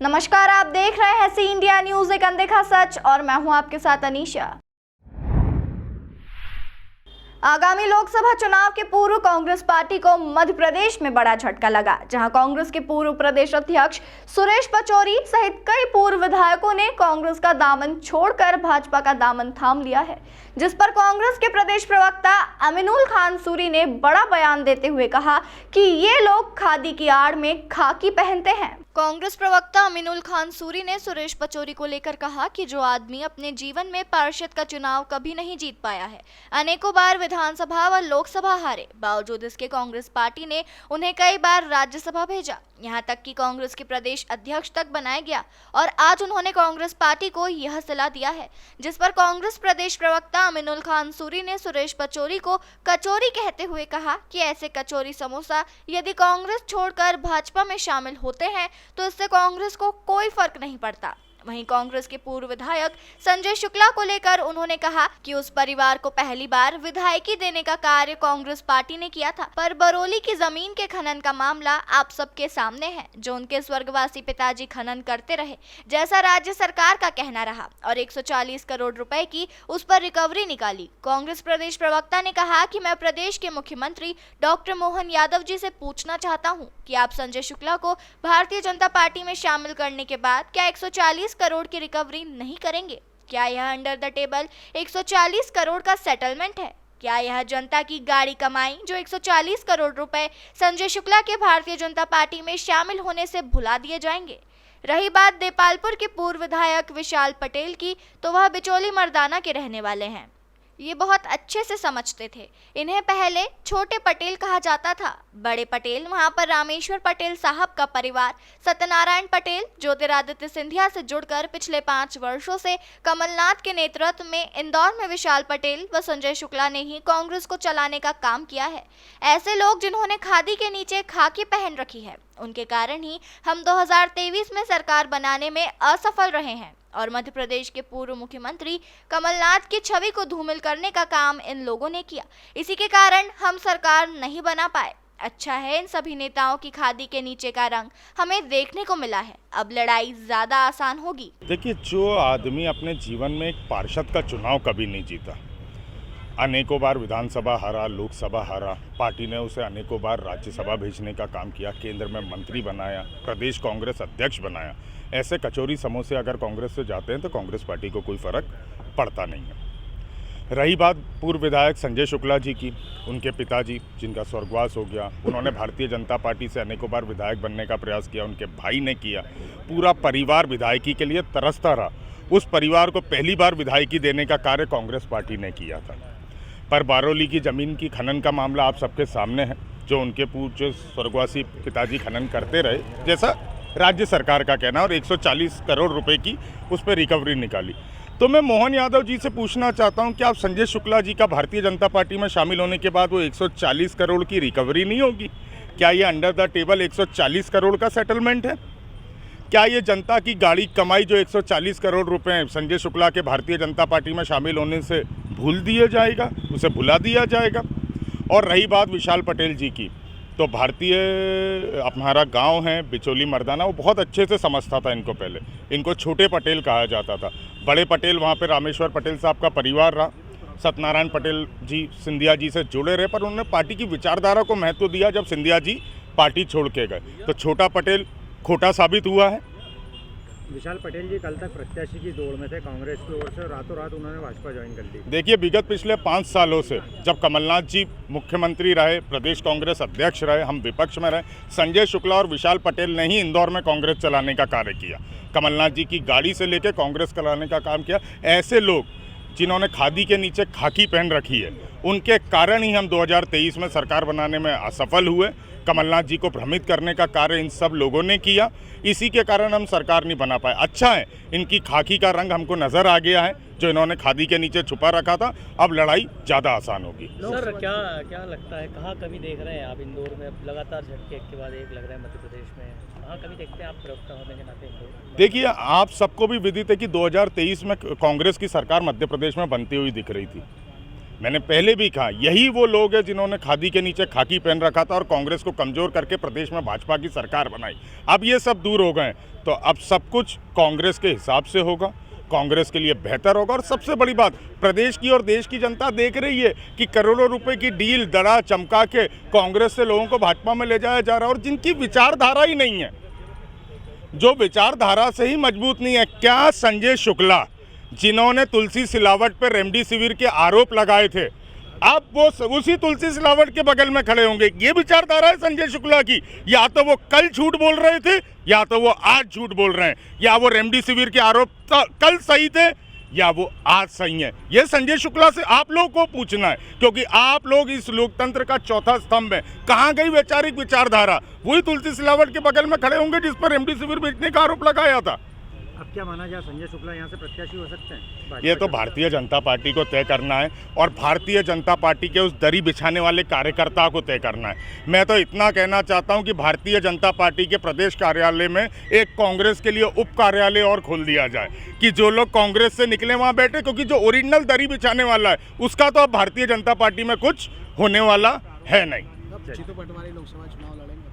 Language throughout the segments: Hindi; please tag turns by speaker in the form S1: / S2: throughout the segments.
S1: नमस्कार, आप देख रहे हैं सी इंडिया न्यूज, एक अनदेखा सच, और मैं हूं आपके साथ अनीशा। आगामी लोकसभा चुनाव के पूर्व कांग्रेस पार्टी को मध्य प्रदेश में बड़ा झटका लगा, जहां कांग्रेस के पूर्व प्रदेश अध्यक्ष सुरेश पचौरी सहित कई पूर्व विधायकों ने कांग्रेस का दामन छोड़कर भाजपा का दामन थाम लिया है, जिस पर कांग्रेस के प्रदेश प्रवक्ता अमीनुल खान सूरी ने बड़ा बयान देते हुए कहा कि ये लोग खादी की आड़ में खाकी पहनते हैं। कांग्रेस प्रवक्ता अमीनुल खान सूरी ने सुरेश पचौरी को लेकर कहा कि जो आदमी अपने जीवन में पार्षद का चुनाव कभी नहीं जीत पाया है, अनेकों बार विधानसभा व लोकसभा हारे, बावजूद इसके कांग्रेस पार्टी ने उन्हें कई बार राज्यसभा भेजा, यहाँ तक कि कांग्रेस के प्रदेश अध्यक्ष तक बनाया गया, और आज उन्होंने कांग्रेस पार्टी को यह सलाह दिया है, जिस पर कांग्रेस प्रदेश प्रवक्ता अमीनुल खान सूरी ने सुरेश पचौरी को कचौरी कहते हुए कहा कि ऐसे कचौरी समोसा यदि कांग्रेस छोड़कर भाजपा में शामिल होते हैं तो इससे कांग्रेस को कोई फर्क नहीं पड़ता। वहीं कांग्रेस के पूर्व विधायक संजय शुक्ला को लेकर उन्होंने कहा कि उस परिवार को पहली बार विधायकी देने का कार्य कांग्रेस पार्टी ने किया था, पर बरौली की जमीन के खनन का मामला आप सबके सामने है, जो उनके स्वर्गवासी पिताजी खनन करते रहे, जैसा राज्य सरकार का कहना रहा, और 140 करोड़ रुपए की उस पर रिकवरी निकाली। कांग्रेस प्रदेश प्रवक्ता ने कहा कि मैं प्रदेश के मुख्यमंत्री डॉक्टर मोहन यादव जी से पूछना चाहता हूँ कि आप संजय शुक्ला को भारतीय जनता पार्टी में शामिल करने के बाद क्या 140 करोड़ की रिकवरी नहीं करेंगे? क्या यह अंडर द टेबल 140 करोड़ का सेटलमेंट है? क्या यह जनता की गाड़ी कमाई जो 140 करोड़ रुपए संजय शुक्ला के भारतीय जनता पार्टी में शामिल होने से भुला दिए जाएंगे? रही बात देपालपुर के पूर्व विधायक विशाल पटेल की, तो वह बिचौली मर्दाना के रहने वाले हैं। ये बहुत अच्छे से समझते थे। इन्हें पहले छोटे पटेल कहा जाता था। बड़े पटेल वहां पर रामेश्वर पटेल साहब का परिवार, सत्यनारायण पटेल ज्योतिरादित्य सिंधिया से जुड़कर पिछले 5 वर्षों से कमलनाथ के नेतृत्व में इंदौर में विशाल पटेल व संजय शुक्ला ने ही कांग्रेस को चलाने का काम किया है। ऐसे लोग जिन्होंने खादी के नीचे खाकी पहन रखी है, उनके कारण ही हम 2023 में सरकार बनाने में असफल रहे हैं, और मध्य प्रदेश के पूर्व मुख्यमंत्री कमलनाथ की छवि को धूमिल करने का काम इन लोगों ने किया। इसी के कारण हम सरकार नहीं बना पाए। अच्छा है, इन सभी नेताओं की खादी के नीचे का रंग हमें देखने को मिला है। अब लड़ाई ज्यादा आसान होगी।
S2: देखिए, जो आदमी अपने जीवन में एक पार्षद का चुनाव कभी नहीं जीता, अनेकों बार विधानसभा हारा, लोकसभा हारा, पार्टी ने उसे अनेकों बार राज्यसभा भेजने का काम किया, केंद्र में मंत्री बनाया, प्रदेश कांग्रेस अध्यक्ष बनाया, ऐसे कचौरी समोसे अगर कांग्रेस से जाते हैं तो कांग्रेस पार्टी को कोई फर्क पड़ता नहीं है। रही बात पूर्व विधायक संजय शुक्ला जी की, उनके पिताजी जिनका स्वर्गवास हो गया, उन्होंने भारतीय जनता पार्टी से अनेकों बार विधायक बनने का प्रयास किया, उनके भाई ने किया, पूरा परिवार विधायकी के लिए तरसता रहा। उस परिवार को पहली बार विधायकी देने का कार्य कांग्रेस पार्टी ने किया था। पर बरौली की ज़मीन की खनन का मामला आप सबके सामने है, जो उनके पूर्व स्वर्गवासी पिताजी खनन करते रहे, जैसा राज्य सरकार का कहना, और 140 करोड़ रुपए की उस पर रिकवरी निकाली। तो मैं मोहन यादव जी से पूछना चाहता हूं कि आप संजय शुक्ला जी का भारतीय जनता पार्टी में शामिल होने के बाद वो 140 करोड़ की रिकवरी नहीं होगी? क्या ये अंडर द टेबल 140 करोड़ का सेटलमेंट है? क्या ये जनता की गाड़ी कमाई जो 140 करोड़ रुपए संजय शुक्ला के भारतीय जनता पार्टी में शामिल होने से भूल दिया जाएगा, उसे भुला दिया जाएगा? और रही बात विशाल पटेल जी की, तो भारतीय हमारा गांव है बिचौली मर्दाना, वो बहुत अच्छे से समझता था इनको। पहले इनको छोटे पटेल कहा जाता था। बड़े पटेल वहाँ पे रामेश्वर पटेल साहब का परिवार रहा, सत्यनारायण पटेल जी सिंधिया जी से जुड़े रहे, पर उन्होंने पार्टी की विचारधारा को महत्व दिया जब सिंधिया जी पार्टी छोड़ के गए, तो छोटा पटेल खोटा साबित हुआ है।
S3: विशाल पटेल जी कल तक प्रत्याशी की दौड़ में थे कांग्रेस की ओर से, रातों रात उन्होंने भाजपा ज्वाइन कर ली।
S2: देखिए, विगत पिछले 5 सालों से जब कमलनाथ जी मुख्यमंत्री रहे, प्रदेश कांग्रेस अध्यक्ष रहे, हम विपक्ष में रहे, संजय शुक्ला और विशाल पटेल ने ही इंदौर में कांग्रेस चलाने का कार्य किया, कमलनाथ जी की गाड़ी से लेकर कांग्रेस चलाने का काम किया। ऐसे लोग जिन्होंने खादी के नीचे खाकी पहन रखी है, उनके कारण ही हम 2023 में सरकार बनाने में असफल हुए। कमलनाथ जी को भ्रमित करने का कार्य इन सब लोगों ने किया, इसी के कारण हम सरकार नहीं बना पाए। अच्छा है, इनकी खाकी का रंग हमको नज़र आ गया है, जो इन्होंने खादी के नीचे छुपा रखा था। अब लड़ाई ज़्यादा आसान होगी।
S4: सर, क्या लगता है, कहाँ कमी देख रहे हैं आप इंदौर में? अब लगातार झटके एक के बाद एक लग रहा है मध्य प्रदेश में, कहाँ कमी देखते हैं आप प्रवक्ता होने के नाते इंदौर?
S2: देखिए, आप सबको भी विदित है कि 2023 में कांग्रेस की सरकार मध्य प्रदेश में बनती हुई दिख रही थी। मैंने पहले भी कहा, यही वो लोग हैं जिन्होंने खादी के नीचे खाकी पहन रखा था और कांग्रेस को कमज़ोर करके प्रदेश में भाजपा की सरकार बनाई। अब ये सब दूर हो गए, तो अब सब कुछ कांग्रेस के हिसाब से होगा, कांग्रेस के लिए बेहतर होगा। और सबसे बड़ी बात, प्रदेश की और देश की जनता देख रही है कि करोड़ों रुपए की डील दड़ा चमका के कांग्रेस से लोगों को भाजपा में ले जाया जा रहा है, और जिनकी विचारधारा ही नहीं है, जो विचारधारा से ही मजबूत नहीं है। क्या संजय शुक्ला, जिन्होंने तुलसी सिलावट पर रेमडेसिविर के आरोप लगाए थे, अब वो उसी तुलसी सिलावट के बगल में खड़े होंगे? ये विचारधारा है संजय शुक्ला की? या तो वो कल झूठ बोल रहे थे, या तो वो आज झूठ बोल रहे हैं, या वो रेमडेसिविर के आरोप कल सही थे या वो आज सही है। ये संजय शुक्ला से आप लोग को पूछना है, क्योंकि आप लोग इस लोकतंत्र का चौथा स्तंभ है। कहाँ गई वैचारिक विचारधारा? वही तुलसी सिलावट के बगल में खड़े होंगे जिस पर रेमडेसिविर बेचने का आरोप लगाया था।
S3: अब क्या माना जाए, संजय शुक्ला यहाँ से प्रत्याशी हो सकते हैं?
S2: ये तो भारतीय जनता पार्टी को तय करना है, और भारतीय जनता पार्टी के उस दरी बिछाने वाले कार्यकर्ता को तय करना है। मैं तो इतना कहना चाहता हूं कि भारतीय जनता पार्टी के प्रदेश कार्यालय में एक कांग्रेस के लिए उप कार्यालय और खोल दिया जाए, कि जो लोग कांग्रेस से निकले वहां बैठे, क्योंकि जो ओरिजिनल दरी बिछाने वाला है उसका तो अब भारतीय जनता पार्टी में कुछ होने वाला है नहीं।
S5: लोकसभा चुनाव लड़ेंगे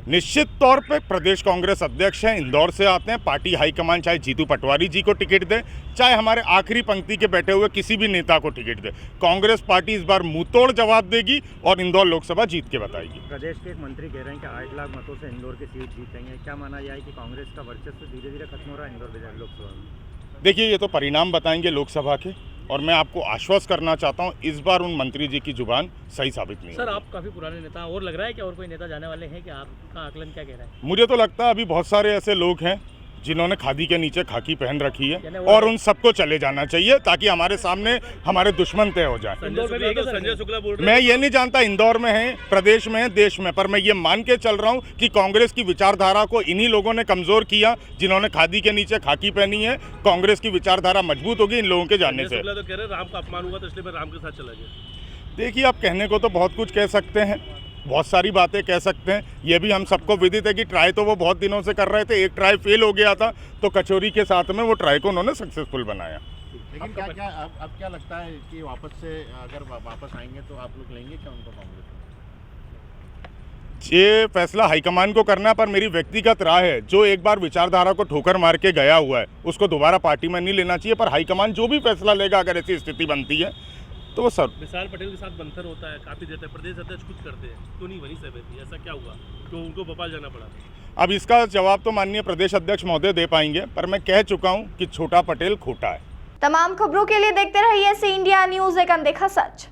S2: निश्चित तौर पे प्रदेश कांग्रेस अध्यक्ष हैं, इंदौर से आते हैं। पार्टी हाईकमान चाहे जीतू पटवारी जी को टिकट दे, चाहे हमारे आखिरी पंक्ति के बैठे हुए किसी भी नेता को टिकट दे, कांग्रेस पार्टी इस बार मुंहतोड़ जवाब देगी और इंदौर लोकसभा जीत के बताएगी।
S3: प्रदेश के एक मंत्री कह रहे हैं कि 8 लाख मतों से इंदौर की सीट जीतेंगे। क्या माना जाए कि कांग्रेस का वर्चस्व धीरे धीरे खत्म हो रहा है इंदौर लोकसभा में?
S2: देखिए, ये तो परिणाम बताएंगे लोकसभा के, और मैं आपको आश्वस्त करना चाहता हूं, इस बार उन मंत्री जी की जुबान सही साबित नहीं
S4: सर,
S2: होगी।
S4: आप काफ़ी पुराने नेता, और लग रहा है कि और कोई नेता जाने वाले हैं कि आपका आकलन क्या कह रहा है?
S2: मुझे तो लगता है अभी बहुत सारे ऐसे लोग हैं जिन्होंने खादी के नीचे खाकी पहन रखी है,
S4: यानी
S2: और उन सबको चले जाना चाहिए, ताकि हमारे सामने हमारे दुश्मन तय हो जाए।
S4: इंदौर में भी है क्या संजय शुक्ला बोल रहे
S2: मैं ये नहीं जानता इंदौर में है, प्रदेश में है, देश में, पर मैं ये मान के चल रहा हूँ कि कांग्रेस की विचारधारा को इन्हीं लोगों ने कमजोर किया जिन्होंने खादी के नीचे खाकी पहनी है। कांग्रेस की विचारधारा मजबूत होगी इन लोगों के जाने से।
S6: तो कह रहे राम का अपमान हुआ, तो इसलिए मैं राम के साथ चला गया।
S2: देखिए, आप कहने को तो बहुत कुछ कह सकते हैं, बहुत सारी बातें कह सकते हैं। ये भी हम सबको विदित है कि ट्राई तो वो बहुत दिनों से कर रहे थे, एक ट्राई फेल हो गया था, तो कचौरी के साथ में वो ट्राई को उन्होंने सक्सेसफुल बनाया।
S5: लेकिन अब क्या लगता है कि अगर वापस आएंगे तो आप लोग लेंगे क्या उनको कांग्रेस में?
S2: ये फैसला हाईकमान को करना है, पर मेरी व्यक्तिगत राय है, जो एक बार विचारधारा को ठोकर मार के गया हुआ है उसको दोबारा पार्टी में नहीं लेना चाहिए। पर हाईकमान जो भी फैसला लेगा, अगर ऐसी स्थिति बनती है तो वो सर।
S6: विशाल पटेल के साथ बंथर होता है, काफी देते हैं, प्रदेश अध्यक्ष कुछ करते हैं, तो नहीं बनी सहमति, ऐसा क्या हुआ तो उनको भोपाल जाना पड़ा?
S2: अब इसका जवाब तो माननीय प्रदेश अध्यक्ष महोदय दे पाएंगे, पर मैं कह चुका हूं कि छोटा पटेल खोटा है।
S1: तमाम खबरों के लिए देखते रहिए सी इंडिया न्यूज़, एक अनदेखा सच।